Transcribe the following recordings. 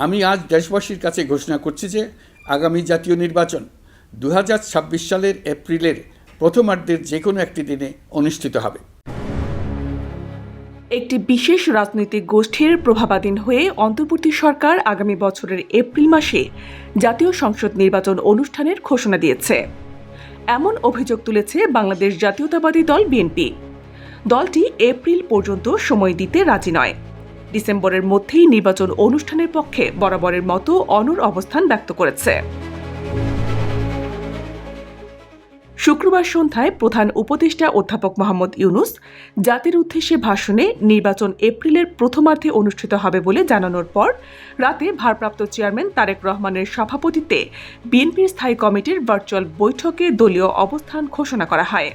আমি আজ দেশবাসীর কাছে ঘোষণা করছি যে আগামী জাতীয় নির্বাচন 2026 সালের এপ্রিলের প্রথমার্ধের যে কোনো একটি দিনে অনুষ্ঠিত হবে। একটি বিশেষ রাজনৈতিক গোষ্ঠীর প্রভাবাধীন হয়ে অন্তর্বর্তী সরকার আগামী বছরের এপ্রিল মাসে জাতীয় সংসদ নির্বাচন অনুষ্ঠানের ঘোষণা দিয়েছে। এমন অভিযোগ তুলেছে বাংলাদেশ জাতীয়তাবাদী দল বিএনপি। দলটি এপ্রিল পর্যন্ত সময় দিতে রাজি নয়। ডিসেম্বরের মধ্যেই নির্বাচন অনুষ্ঠানের পক্ষে বরাবরের মতো অনড় অবস্থান ব্যক্ত করেছে। শুক্রবার সন্ধ্যায় প্রধান উপদেষ্টা অধ্যাপক মোহাম্মদ ইউনূস জাতির উদ্দেশ্যে ভাষণে নির্বাচন এপ্রিলের প্রথমার্ধে অনুষ্ঠিত হবে বলে জানানোর পর রাতে ভারপ্রাপ্ত চেয়ারম্যান তারেক রহমানের সভাপতিত্বে বিএনপির স্থায়ী কমিটির ভার্চুয়াল বৈঠকে দলীয় অবস্থান ঘোষণা করা হয়।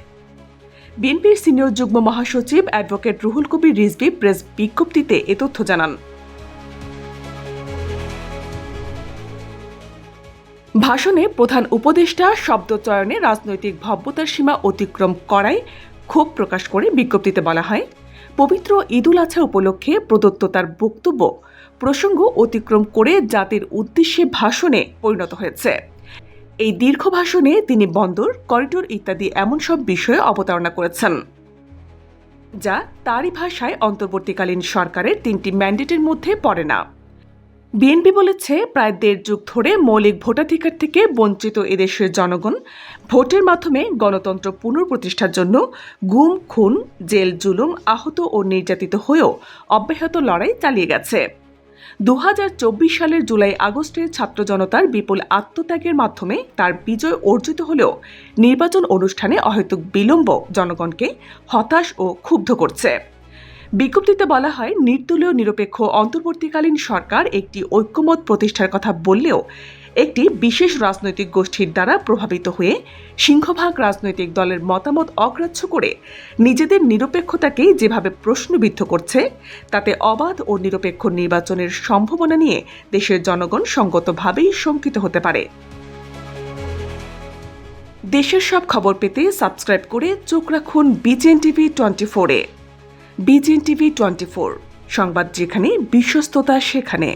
বিএনপির সিনিয়র যুগ্ম মহাসচিব অ্যাডভোকেট রুহুল কবির রিজভী প্রেস বিজ্ঞপ্তিতে এ তথ্য জানান। ভাষণে প্রধান উপদেষ্টা শব্দচয়নে রাজনৈতিক ভব্যতার সীমা অতিক্রম করায় ক্ষোভ প্রকাশ করে বিজ্ঞপ্তিতে বলা হয়, পবিত্র ঈদুল আজহা উপলক্ষে প্রদত্ত তার বক্তব্য প্রসঙ্গ অতিক্রম করে জাতির উদ্দেশ্যে ভাষণে পরিণত হয়েছে। এই দীর্ঘ ভাষণে তিনি বন্দর, করিডোর ইত্যাদি এমন সব বিষয়ে অবতারণা করেছেন যা তারই ভাষায় অন্তর্বর্তীকালীন সরকারের 3টি ম্যান্ডেটের মধ্যে পড়ে না। বিএনপি বলেছে, প্রায় 1.5 যুগ ধরে মৌলিক ভোটাধিকার থেকে বঞ্চিত এদেশের জনগণ ভোটের মাধ্যমে গণতন্ত্র পুনঃপ্রতিষ্ঠার জন্য গুম, খুন, জেল, জুলুম, আহত ও নির্যাতিত হয়েও অব্যাহত লড়াই চালিয়ে গেছে। 2024 সালের জুলাই আগস্টের ছাত্র জনতার বিপুল আত্মত্যাগের মাধ্যমে তার বিজয় অর্জিত হলেও নির্বাচন অনুষ্ঠানে অহেতুক বিলম্ব জনগণকে হতাশ ও ক্ষুব্ধ করছে। বিজ্ঞপ্তিতে বলা হয়, নির্দলীয় নিরপেক্ষ অন্তর্বর্তীকালীন সরকার একটি ঐক্যমত প্রতিষ্ঠার কথা বললেও একটি বিশেষ রাজনৈতিক গোষ্ঠীর দ্বারা প্রভাবিত হয়ে সিংহভাগ রাজনৈতিক দলের মতামত অগ্রাহ্য করে নিজেদের নিরপেক্ষতাকেই যেভাবে প্রশ্নবিদ্ধ করছে, তাতে অবাধ ও নিরপেক্ষ নির্বাচনের সম্ভাবনা নিয়ে দেশের জনগণ সঙ্গতভাবেই শঙ্কিত হতে পারে। দেশের সব খবর পেতে সাবস্ক্রাইব করে চোখ রাখুন বিজিএন টিভি 24-এ। বিজিএন টিভি 24, সংবাদ যেখানে, বিশ্বস্ততা সেখানে।